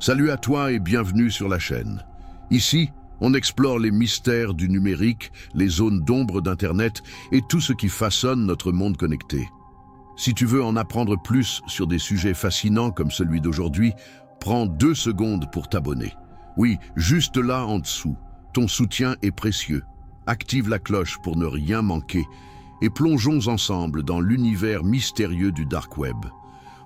Salut à toi et bienvenue sur la chaîne. Ici, on explore les mystères du numérique, les zones d'ombre d'Internet et tout ce qui façonne notre monde connecté. Si tu veux en apprendre plus sur des sujets fascinants comme celui d'aujourd'hui, prends 2 secondes pour t'abonner. Oui, juste là en dessous. Ton soutien est précieux. Active la cloche pour ne rien manquer et plongeons ensemble dans l'univers mystérieux du Dark Web.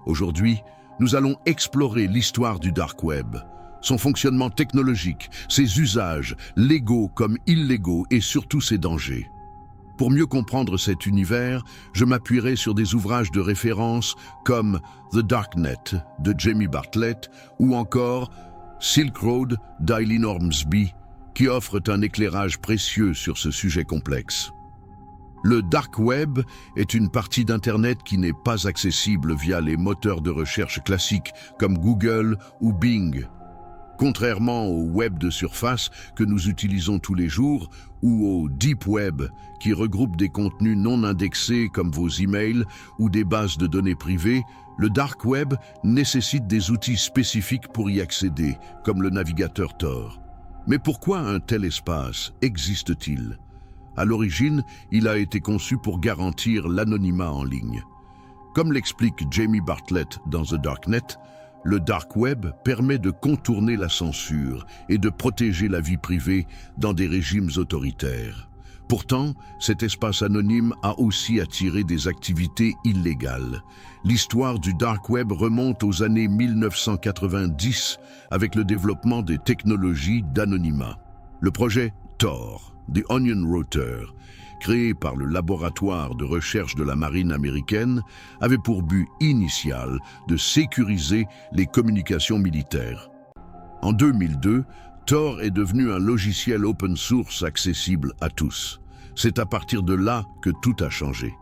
Aujourd'hui, nous allons explorer l'histoire du Dark Web, son fonctionnement technologique, ses usages, légaux comme illégaux et surtout ses dangers. Pour mieux comprendre cet univers, je m'appuierai sur des ouvrages de référence comme The Darknet de Jamie Bartlett ou encore Silk Road d'Eileen Ormsby, qui offrent un éclairage précieux sur ce sujet complexe. Le Dark Web est une partie d'Internet qui n'est pas accessible via les moteurs de recherche classiques comme Google ou Bing. Contrairement au web de surface que nous utilisons tous les jours ou au Deep Web qui regroupe des contenus non indexés comme vos emails ou des bases de données privées, le Dark Web nécessite des outils spécifiques pour y accéder, comme le navigateur Tor. Mais pourquoi un tel espace existe-t-il ? À l'origine, il a été conçu pour garantir l'anonymat en ligne. Comme l'explique Jamie Bartlett dans The Darknet, le Dark Web permet de contourner la censure et de protéger la vie privée dans des régimes autoritaires. Pourtant, cet espace anonyme a aussi attiré des activités illégales. L'histoire du Dark Web remonte aux années 1990 avec le développement des technologies d'anonymat. Le projet Tor, The Onion Router, créé par le laboratoire de recherche de la marine américaine, avait pour but initial de sécuriser les communications militaires. En 2002, Tor est devenu un logiciel open source accessible à tous. C'est à partir de là que tout a changé.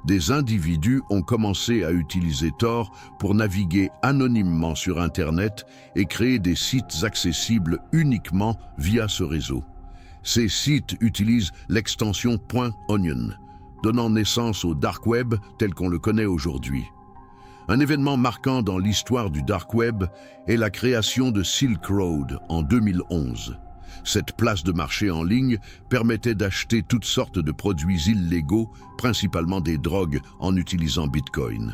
Des individus ont commencé à utiliser Tor pour naviguer anonymement sur Internet et créer des sites accessibles uniquement via ce réseau. Ces sites utilisent l'extension .onion, donnant naissance au Dark Web tel qu'on le connaît aujourd'hui. Un événement marquant dans l'histoire du Dark Web est la création de Silk Road en 2011. Cette place de marché en ligne permettait d'acheter toutes sortes de produits illégaux, principalement des drogues, en utilisant Bitcoin.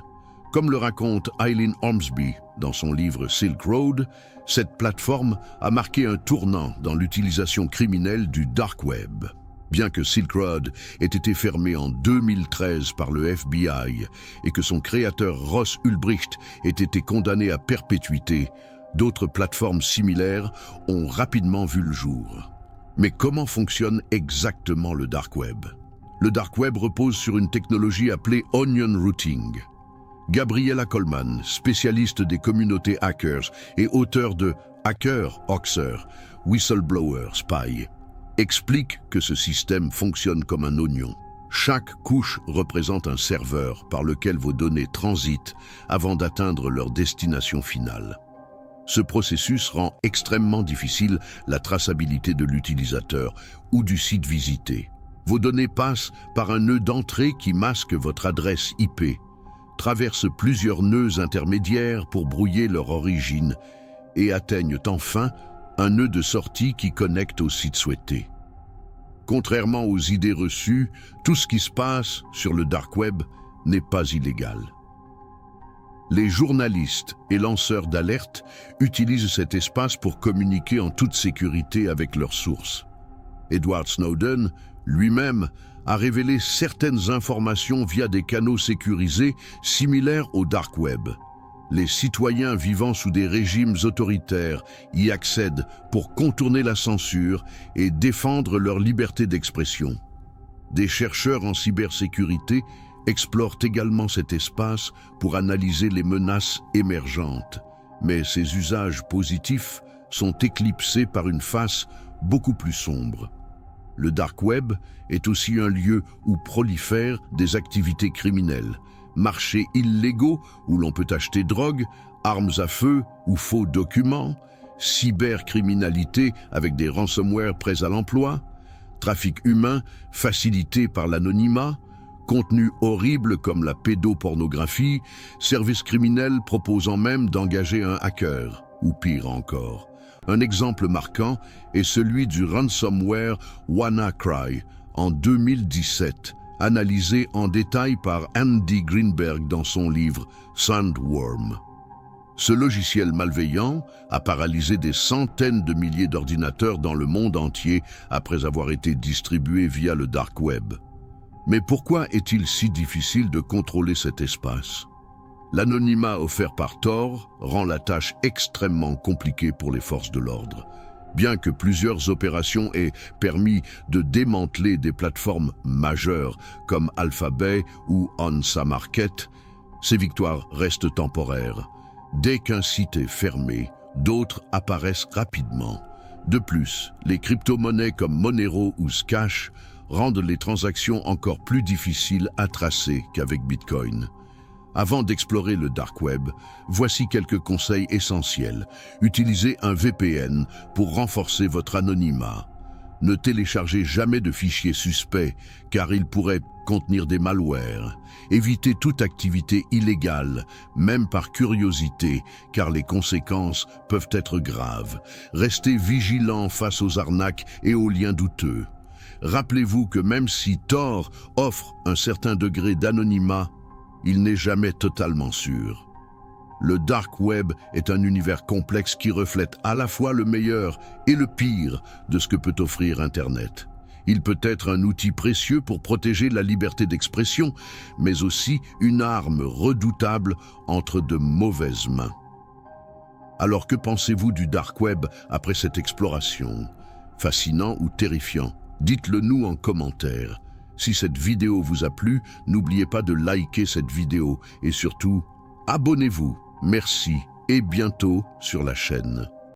Comme le raconte Eileen Ormsby dans son livre Silk Road, cette plateforme a marqué un tournant dans l'utilisation criminelle du Dark Web. Bien que Silk Road ait été fermé en 2013 par le FBI et que son créateur Ross Ulbricht ait été condamné à perpétuité, d'autres plateformes similaires ont rapidement vu le jour. Mais comment fonctionne exactement le Dark Web ? Le Dark Web repose sur une technologie appelée Onion Routing. Gabriella Coleman, spécialiste des communautés hackers et auteur de Hacker, Hoaxer, Whistleblower, Spy, explique que ce système fonctionne comme un oignon. Chaque couche représente un serveur par lequel vos données transitent avant d'atteindre leur destination finale. Ce processus rend extrêmement difficile la traçabilité de l'utilisateur ou du site visité. Vos données passent par un nœud d'entrée qui masque votre adresse IP, traversent plusieurs nœuds intermédiaires pour brouiller leur origine et atteignent enfin un nœud de sortie qui connecte au site souhaité. Contrairement aux idées reçues, tout ce qui se passe sur le Dark Web n'est pas illégal. Les journalistes et lanceurs d'alerte utilisent cet espace pour communiquer en toute sécurité avec leurs sources. Edward Snowden, lui-même, a révélé certaines informations via des canaux sécurisés similaires au Dark Web. Les citoyens vivant sous des régimes autoritaires y accèdent pour contourner la censure et défendre leur liberté d'expression. Des chercheurs en cybersécurité explorent également cet espace pour analyser les menaces émergentes, mais ces usages positifs sont éclipsés par une face beaucoup plus sombre. Le Dark Web est aussi un lieu où prolifèrent des activités criminelles, marchés illégaux où l'on peut acheter drogue, armes à feu ou faux documents, cybercriminalité avec des ransomware prêts à l'emploi, trafic humain facilité par l'anonymat, contenus horribles comme la pédopornographie, services criminels proposant même d'engager un hacker. ou pire encore. Un exemple marquant est celui du ransomware WannaCry en 2017, analysé en détail par Andy Greenberg dans son livre Sandworm. Ce logiciel malveillant a paralysé des centaines de milliers d'ordinateurs dans le monde entier après avoir été distribué via le dark web. Mais pourquoi est-il si difficile de contrôler cet espace? L'anonymat offert par Tor rend la tâche extrêmement compliquée pour les forces de l'ordre. Bien que plusieurs opérations aient permis de démanteler des plateformes majeures comme Alphabet ou Onsa Market, ces victoires restent temporaires. Dès qu'un site est fermé, d'autres apparaissent rapidement. De plus, les crypto-monnaies comme Monero ou Scash rendent les transactions encore plus difficiles à tracer qu'avec Bitcoin. Avant d'explorer le dark web, voici quelques conseils essentiels. Utilisez un VPN pour renforcer votre anonymat. Ne téléchargez jamais de fichiers suspects, car ils pourraient contenir des malwares. Évitez toute activité illégale, même par curiosité, car les conséquences peuvent être graves. Restez vigilant face aux arnaques et aux liens douteux. Rappelez-vous que même si Tor offre un certain degré d'anonymat, il n'est jamais totalement sûr. Le dark web est un univers complexe qui reflète à la fois le meilleur et le pire de ce que peut offrir Internet. Il peut être un outil précieux pour protéger la liberté d'expression, mais aussi une arme redoutable entre de mauvaises mains. Alors que pensez-vous du dark web après cette exploration? Fascinant ou terrifiant? Dites-le nous en commentaire. Si cette vidéo vous a plu, n'oubliez pas de liker cette vidéo et surtout, abonnez-vous. Merci et bientôt sur la chaîne.